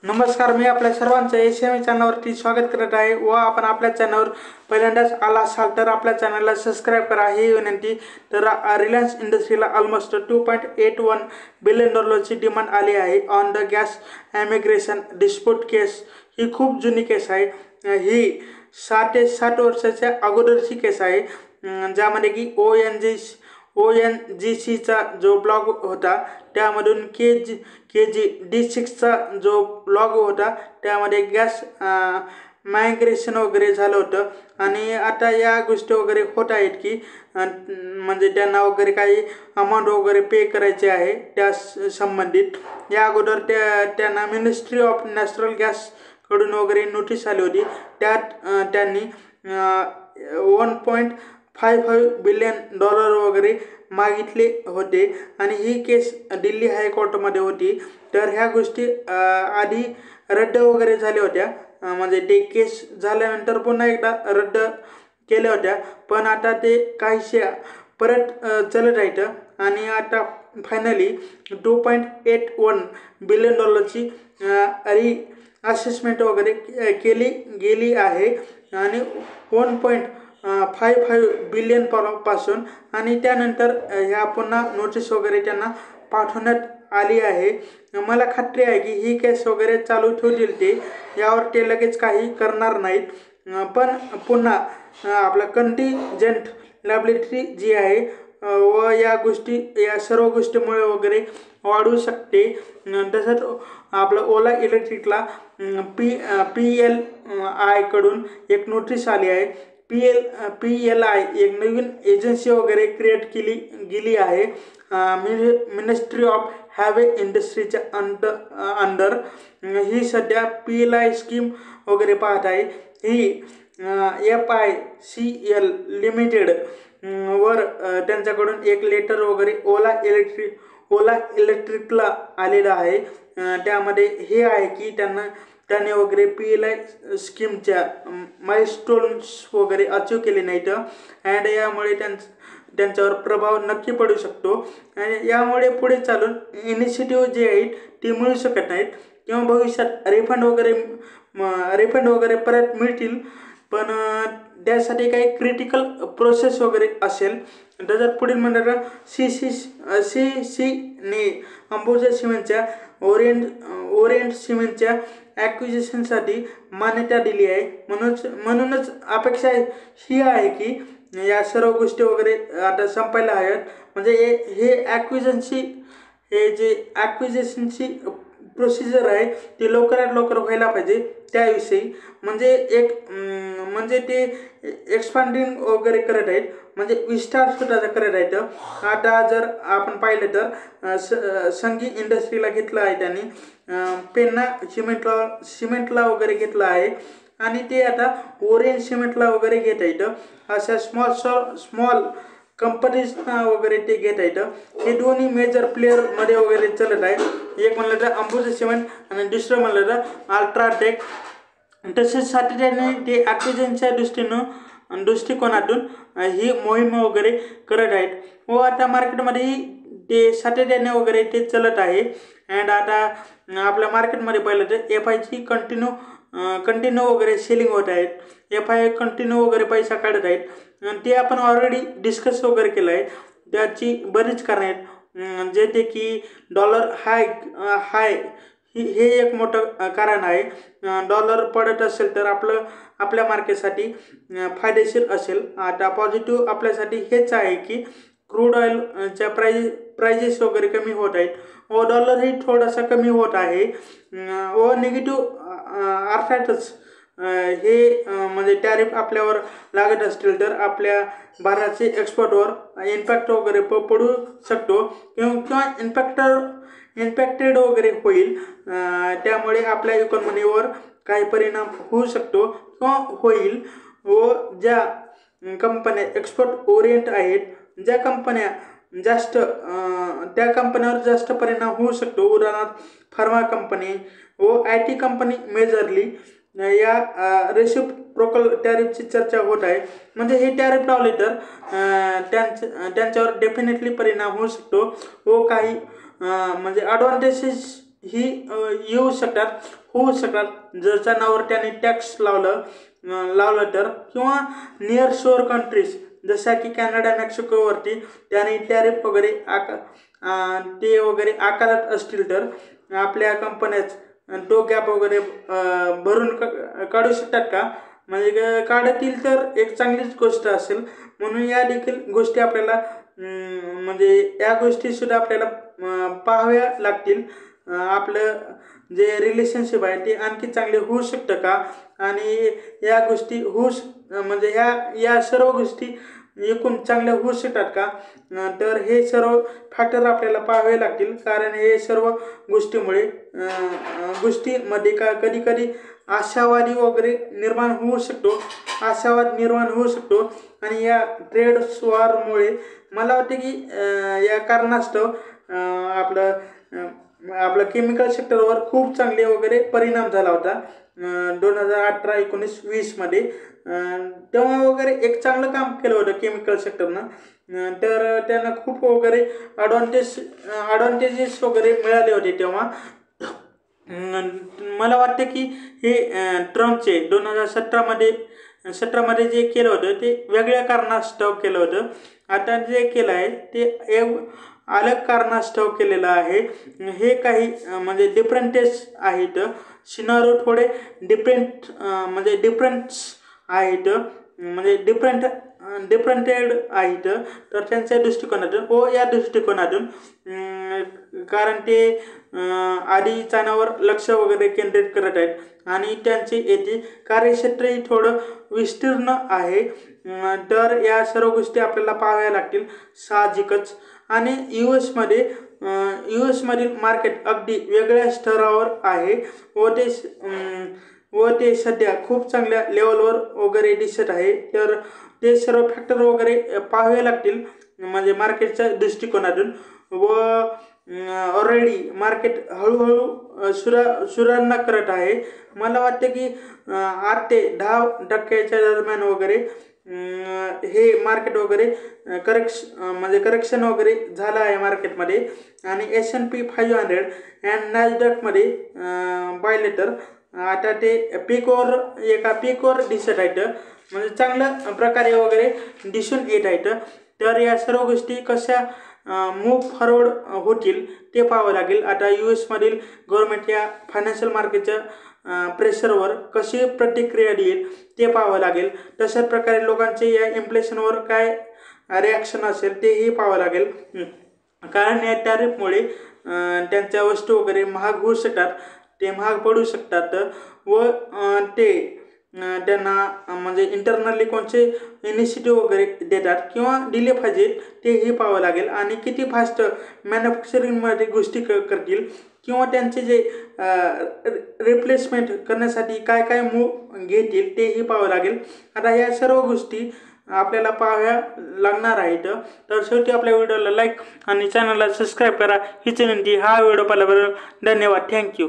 नमस्कार, मी आपल्या सर्वांचं एशियामी चॅनलवरती स्वागत करत आहे व आपण आपल्या चॅनलवर पहिल्यांदाच आला असाल तर आपल्या चॅनलला सबस्क्राईब करा ही विनंती। तर रिलायन्स इंडस्ट्रीला ऑलमोस्ट $2.81 बिलियन डिमांड आली आहे on the gas immigration dispute case. ही खूप जुनी केस आहे। ही 60 वर्षाच्या अगोदरची केस आहे, ज्यामध्ये की ONGCचा जो ब्लॉग होता त्यामधून KG-D6चा जो ब्लॉग होता त्यामध्ये गॅस मायग्रेशन वगैरे झालं होतं। आणि आता या गोष्टी वगैरे होत आहेत की म्हणजे त्यांना वगैरे काही अमाऊंट वगैरे पे करायचे आहे त्या संबंधित। या अगोदर त्यांना मिनिस्ट्री ऑफ नॅचरल गॅस कडून वगैरे नोटीस आली होती। त्यात त्यांनी $1.55 बिलियन वगैरे मागितले होते आणि ही केस दिल्ली हायकोर्टमध्ये होती। तर ह्या गोष्टी आधी रद्द वगैरे झाल्या होत्या, म्हणजे ते केस झाल्यानंतर पुन्हा एकदा रद्द केल्या होत्या, पण आता ते काहीशे परत चालत आहेत आणि आता फायनली $2.81 बिलियन री असेसमेंट वगैरे केली गेली आहे आणि 1.55 बिलियन पासून आणि त्यानंतर ह्या पुन्हा नोटीस वगैरे त्यांना पाठवण्यात आली आहे। मला खात्री आहे की ही केस वगैरे चालू ठेवतील ते, यावर ते लगेच काही करणार नाहीत, पण पुन्हा आपला कंटिजेंट लायबिलिटी जी आहे व या सर्व गोष्टीमुळे वगैरे वाढू शकते। तसंच आपलं ओला इलेक्ट्रिकला PLI कडून एक नोटीस आली आहे। PLI एक नवीन एजन्सी वगैरे क्रिएट केली गेली आहे मिनिस्ट्री ऑफ हॅवे इंडस्ट्रीच्या अंडर। ही सध्या PLI स्कीम वगैरे पाहत आहे। ही FICL लिमिटेड वर त्यांच्याकडून एक लेटर वगैरे ओला इलेक्ट्रिकला आलेला आहे। त्यामध्ये हे आहे की त्याने वगैरे PLI स्कीमच्या माइलस्टोन्स वगैरे अचीव केले नाहीत अँड यामुळे त्यांच्यावर प्रभाव नक्की पडू शकतो आणि यामुळे पुढे चालून इनिशिएटिव्ह जे आहेत ते मिळू शकत नाहीत किंवा भविष्यात रिफंड वगैरे परत मिळतील, पण त्यासाठी काही क्रिटिकल प्रोसेस वगैरे असेल। जर पुढील म्हणलं तर CCCने अंबुजा सिमेंटच्या ओरिएंट सिमेंटच्या ॲक्विजिशनसाठी मान्यता दिली आहे। म्हणूनच अपेक्षा ही आहे की या सर्व गोष्टी वगैरे आता संपायला हव्यात, म्हणजे हे ॲक्विजिशनची प्रोसिजर आहे ती लवकरात लवकर व्हायला पाहिजे त्याविषयी। म्हणजे ते एक्सपांडिंग वगैरे करत आहेत, म्हणजे विस्तार सुद्धा करत आहेत। आता जर आपण पाहिलं तर संगी इंडस्ट्रीला घेतलं आहे त्यांनी, पेन्ना सिमेंटला वगैरे घेतलं आहे आणि ते आता ओरिएंट सिमेंटला वगैरे घेत आहेत। अशा स्मॉल कंपनीजना वगैरे ते घेत आहेत। हे दोन्ही मेजर प्लेअरमध्ये वगैरे चालत आहे। एक म्हणलं तर अंबुजा सिमेंट आणि दुसरं म्हणलं तर अल्ट्राटेक। तसेच सातत्याने ते ॲक्विजिशनच्या दृष्टिकोनातून ही मोहीम वगैरे करत आहेत व आता मार्केटमध्येही ते सातत्याने वगैरे ते चालत आहे। अँड आता आपल्या मार्केटमध्ये पाहिलं तर FIची कंटिन्यू वगैरे सेलिंग होत आहेत। FI कंटिन्यू वगैरे पैसा काढत आहेत आणि ते आपण ऑलरेडी डिस्कस वगैरे केलं आहे। त्याची बरीच कारण आहेत, जेथे की डॉलर हाय हे एक मोठं कारण आहे। डॉलर पडत असेल तर आपल्या मार्केटसाठी फायदेशीर असेल। आता पॉझिटिव्ह आपल्यासाठी हेच आहे की क्रूड ऑइलच्या प्राइजेस वगैरे कमी होत आहेत व डॉलरही थोडासा कमी होत आहे व निगेटिव्ह अर्थातच हे म्हणजे टॅरिफ आपल्यावर लागत असतील तर आपल्या भारताचे एक्सपोर्टवर इम्पॅक्ट वगैरे पडू शकतो किंवा इम्पॅक्टेड वगैरे होईल। त्यामुळे आपल्या इकॉनॉमीवर काही परिणाम होऊ शकतो किंवा होईल व ज्या कंपन्या एक्सपोर्ट ओरिएंट आहेत, ज्या कंपन्या त्या कंपन्यावर जास्त परिणाम होऊ शकतो, उदाहरणार्थ फार्मा कंपनी व IT कंपनी मेजरली या रेसिप्रोकल टॅरिफची चर्चा होत आहे। म्हणजे हे टॅरिफ लावले तर त्यांच्यावर डेफिनेटली परिणाम होऊ शकतो व काही म्हणजे ॲडव्हान्टेजेस ही येऊ शकतात, होऊ शकतात जर चणावर त्याने टॅक्स लावलं तर, किंवा नियर शोअर कंट्रीज जशा की कॅनडा मेक्सिकोवरती त्याने टॅरिफ वगैरे ते वगैरे आकारत असतील तर आपल्या कंपन्याच तो गॅप वगैरे भरून काढू शकतात का? म्हणजे काढतील तर एक चांगलीच गोष्ट असेल. म्हणून या देखील गोष्टी आपल्याला म्हणजे या गोष्टीसुद्धा आपल्याला पाहाव्या लागतील. आपलं जे रिलेशनशिप आहे ते आणखी चांगले होऊ शकतं का, आणि या गोष्टी म्हणजे या सर्व गोष्टी एकूण चांगल्या होऊ शकतात का? तर हे सर्व फॅक्टर आपल्याला पाहावे लागतील. कारण हे सर्व गोष्टीमध्ये कधी कधी आशावादी वगैरे निर्माण होऊ शकतो, आशावाद निर्माण होऊ शकतो. आणि या ट्रेड वॉरमुळे मला वाटते की या कारणास्तव आपलं केमिकल सेक्टरवर खूप चांगले वगैरे परिणाम झाला होता 2018, 19, 20मध्ये. तेव्हा वगैरे एक चांगलं काम केलं होतं केमिकल सेक्टरनं. तर त्यांना खूप वगैरे ॲडव्हान्टेजेस वगैरे मिळाले होते तेव्हा. मला वाटतं की हे ट्रम्पचे 2017मध्ये जे केलं होतं ते वेगळ्या कारणास्तव केलं होतं. आता जे केलं आहे ते एक अलग कारणास्तव केलेलं आहे. हे काही म्हणजे डिफरंटेस आहेत, सिनारिओ थोडे डिफरंट्स आहेत, म्हणजे डिफरंटेड आहेत. तर त्यांच्या दृष्टिकोनातून व या दृष्टिकोनातून कारण ते आधी चणावर लक्ष वगैरे केंद्रित करत आहेत आणि त्यांचे येथे कार्यक्षेत्रही थोडं विस्तीर्ण आहे. तर या सर्व गोष्टी आपल्याला पाहाव्या लागतील साहजिकच. आणि यू एसमधील मार्केट अगदी वेगळ्या स्तरावर आहे व ते सध्या खूप चांगल्या लेवलवर वगैरे दिसत आहे. तर ते सर्व फॅक्टर वगैरे पाहावे लागतील म्हणजे मार्केटच्या दृष्टिकोनातून. व ऑलरेडी मार्केट हळूहळू सुधारणा करत आहे. मला वाटते की 8 ते 10% दरम्यान वगैरे हे मार्केट वगैरे करेक्शन वगैरे झालं आहे मार्केटमध्ये. आणि S&P 500 अँड नॅसडॅकमध्ये पाहिले तर आता ते पीकवर दिसत आहेत, म्हणजे चांगल्या प्रकारे वगैरे दिसून येत आहेत. तर या सर्व गोष्टी कशा मूव्ह फॉरवर्ड होतील ते पाहावं लागेल. आता US मधील गव्हर्नमेंट या फायनान्शियल मार्केटच्या प्रेशरवर कशी प्रतिक्रिया देईल ते पाहावं लागेल. तशाच प्रकारे लोकांचे या इन्फ्लेशनवर काय रिॲक्शन असेल तेही पाहावं लागेल. कारण या टॅरिफमुळे त्यांच्या वस्तू वगैरे महाग होऊ शकतात, ते महाग पडू शकतात. व ते त्यांना म्हणजे इंटरनली कोणते इनिशिएटिव्ह वगैरे देतात किंवा दिले पाहिजे तेही पाहावं लागेल. आणि किती फास्ट मॅन्युफॅक्चरिंगमध्ये गोष्टी करतील किंवा त्यांचे जे रिप्लेसमेंट करण्यासाठी काय मूव्ह घेतील तेही पाहावं लागेल. आता या सर्व गोष्टी आपल्याला पाहाव्या लागणार आहेत. तर शेवटी आपल्या व्हिडिओला लाईक आणि चॅनलला सबस्क्राईब करा हीच विनंती. हा व्हिडिओ पाहिल्याबद्दल धन्यवाद. थँक्यू.